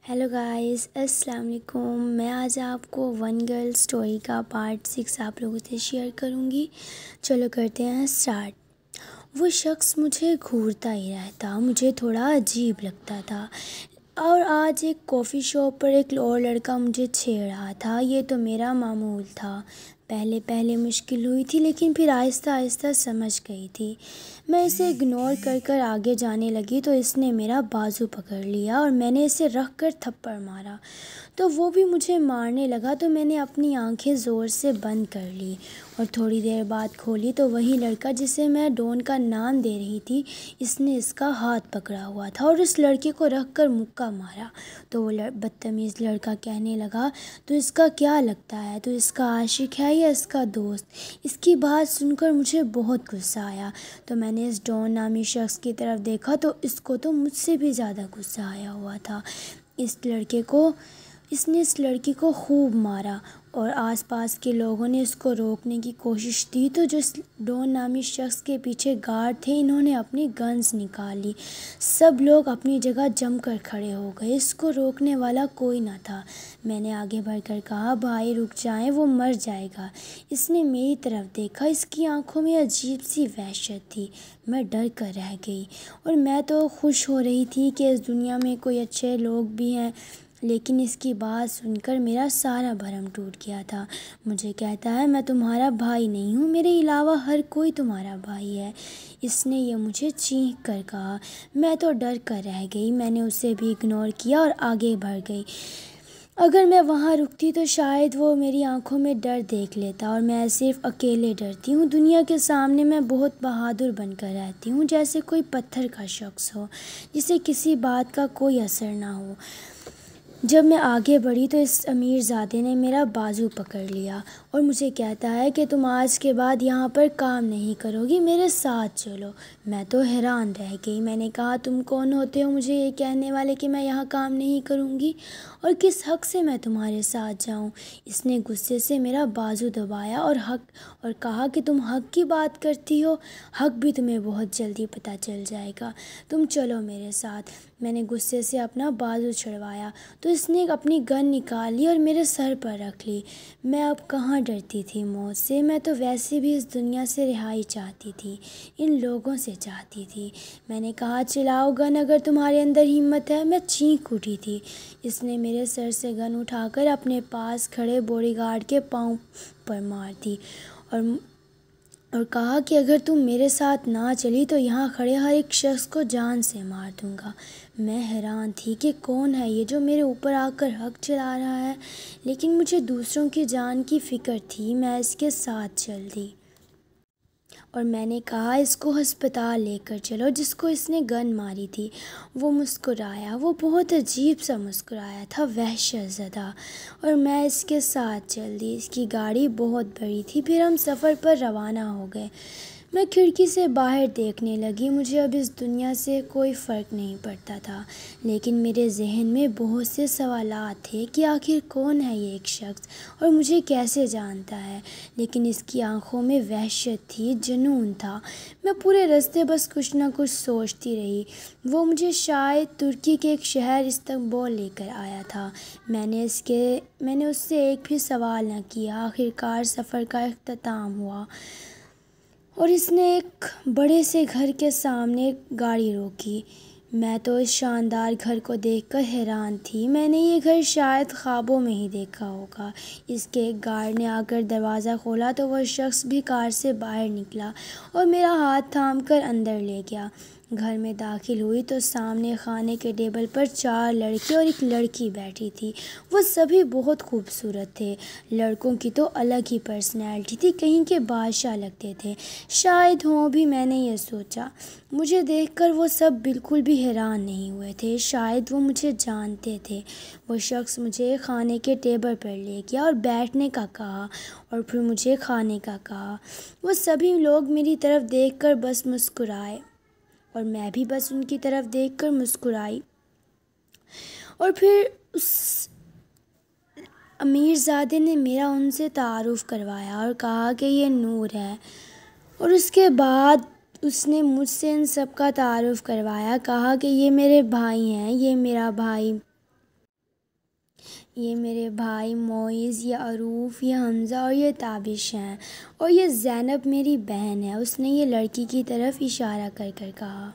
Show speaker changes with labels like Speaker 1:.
Speaker 1: Hello guys, अस्सलाम वालेकुम। मैं आज आपको वन गर्ल स्टोरी का पार्ट 6 आप लोगों से शेयर करूंगी। चलो करते हैं स्टार्ट। वो शख्स मुझे घूरता ही रहता, मुझे थोड़ा अजीब लगता था। और आज एक कॉफ़ी शॉप पर एक और लड़का मुझे छेड़ रहा था। ये तो मेरा मामूल था। पहले पहले मुश्किल हुई थी, लेकिन फिर आहिस्ता आहिस्ता समझ गई थी। मैं इसे इग्नोर कर कर आगे जाने लगी तो इसने मेरा बाजू पकड़ लिया और मैंने इसे रख कर थप्पड़ मारा। तो वो भी मुझे मारने लगा। तो मैंने अपनी आंखें ज़ोर से बंद कर ली और थोड़ी देर बाद खोली तो वही लड़का जिसे मैं डॉन का नाम दे रही थी, इसने इसका हाथ पकड़ा हुआ था और उस लड़के को रख कर मुक्का मारा। तो वो बदतमीज़ लड़का कहने लगा, तो इसका क्या लगता है, तो इसका आशिक है या इसका दोस्त। इसकी बात सुनकर मुझे बहुत गुस्सा आया। तो मैंने इस डॉन नामी शख्स की तरफ देखा तो इसको तो मुझसे भी ज़्यादा गुस्सा आया हुआ था। इसने इस लड़की को खूब मारा और आसपास के लोगों ने इसको रोकने की कोशिश की। तो जो डॉन नामी शख्स के पीछे गार्ड थे, इन्होंने अपनी गन्स निकाल ली। सब लोग अपनी जगह जमकर खड़े हो गए। इसको रोकने वाला कोई ना था। मैंने आगे बढ़कर कहा, भाई रुक जाएं, वो मर जाएगा। इसने मेरी तरफ देखा। इसकी आंखों में अजीब सी वहशत थी। मैं डर कर रह गई और मैं तो खुश हो रही थी कि इस दुनिया में कोई अच्छे लोग भी हैं, लेकिन इसकी बात सुनकर मेरा सारा भरम टूट गया था। मुझे कहता है, मैं तुम्हारा भाई नहीं हूँ, मेरे अलावा हर कोई तुम्हारा भाई है। इसने ये मुझे चीख कर कहा। मैं तो डर कर रह गई। मैंने उसे भी इग्नोर किया और आगे बढ़ गई। अगर मैं वहाँ रुकती तो शायद वो मेरी आंखों में डर देख लेता और मैं सिर्फ अकेले डरती हूँ। दुनिया के सामने मैं बहुत बहादुर बनकर रहती हूँ, जैसे कोई पत्थर का शख्स हो जिसे किसी बात का कोई असर ना हो। जब मैं आगे बढ़ी तो इस अमीरज़ादे ने मेरा बाजू पकड़ लिया और मुझे कहता है कि तुम आज के बाद यहाँ पर काम नहीं करोगी, मेरे साथ चलो। मैं तो हैरान रह गई। मैंने कहा, तुम कौन होते हो मुझे ये कहने वाले कि मैं यहाँ काम नहीं करूँगी, और किस हक़ से मैं तुम्हारे साथ जाऊँ। इसने गुस्से से मेरा बाजू दबाया और कहा कि तुम हक़ की बात करती हो, हक़ भी तुम्हें बहुत जल्दी पता चल जाएगा, तुम चलो मेरे साथ। मैंने गुस्से से अपना बाजू छुड़वाया तो इसने अपनी गन निकाल ली और मेरे सर पर रख ली। मैं अब कहाँ डरती थी मौत से। मैं तो वैसे भी इस दुनिया से रिहाई चाहती थी, इन लोगों से चाहती थी। मैंने कहा, चलाओ गन अगर तुम्हारे अंदर हिम्मत है। मैं चीख उठी थी। इसने मेरे सर से गन उठाकर अपने पास खड़े बॉडीगार्ड के पाँव पर मार दी और कहा कि अगर तुम मेरे साथ ना चली तो यहाँ खड़े हर एक शख्स को जान से मार दूँगा। मैं हैरान थी कि कौन है ये जो मेरे ऊपर आकर हक चला रहा है, लेकिन मुझे दूसरों की जान की फ़िक्र थी। मैं इसके साथ चल दी और मैंने कहा, इसको अस्पताल लेकर चलो जिसको इसने गन मारी थी। वो मुस्कुराया। वो बहुत अजीब सा मुस्कुराया था, वहशत ज़दा, और मैं इसके साथ चल दी। इसकी गाड़ी बहुत बड़ी थी। फिर हम सफ़र पर रवाना हो गए। मैं खिड़की से बाहर देखने लगी। मुझे अब इस दुनिया से कोई फ़र्क नहीं पड़ता था, लेकिन मेरे जहन में बहुत से सवालात थे कि आखिर कौन है ये एक शख्स और मुझे कैसे जानता है। लेकिन इसकी आंखों में वहशत थी, जुनून था। मैं पूरे रास्ते बस कुछ ना कुछ सोचती रही। वो मुझे शायद तुर्की के एक शहर इस्तंबुल लेकर आया था। मैंने उससे एक भी सवाल न किया। आखिरकार सफ़र का इख्तिताम हुआ और इसने एक बड़े से घर के सामने गाड़ी रोकी। मैं तो इस शानदार घर को देखकर हैरान थी। मैंने ये घर शायद ख्वाबों में ही देखा होगा। इसके एक गार्ड ने आकर दरवाज़ा खोला तो वह शख्स भी कार से बाहर निकला और मेरा हाथ थामकर अंदर ले गया। घर में दाखिल हुई तो सामने खाने के टेबल पर 4 लड़के और एक लड़की बैठी थी। वो सभी बहुत खूबसूरत थे। लड़कों की तो अलग ही पर्सनैलिटी थी, कहीं के बादशाह लगते थे। शायद हों भी, मैंने ये सोचा। मुझे देखकर वो सब बिल्कुल भी हैरान नहीं हुए थे। शायद वो मुझे जानते थे। वो शख्स मुझे खाने के टेबल पर ले गया और बैठने का कहा और फिर मुझे खाने का कहा। वो सभी लोग मेरी तरफ देखकर बस मुस्कुराए और मैं भी बस उनकी तरफ देखकर मुस्कुराई। और फिर उस अमीरज़ादे ने मेरा उनसे तारुफ़ करवाया और कहा कि ये नूर है, और उसके बाद उसने मुझसे इन सब का तारुफ़ करवाया। कहा कि ये मेरे भाई हैं, ये मेरा भाई یہ میرے بھائی معیز، یہ عروف، یہ حمزہ اور یہ تابش ہیں، اور یہ زینب میری بہن ہے۔ اس نے یہ لڑکی کی طرف اشارہ کر کر کہا۔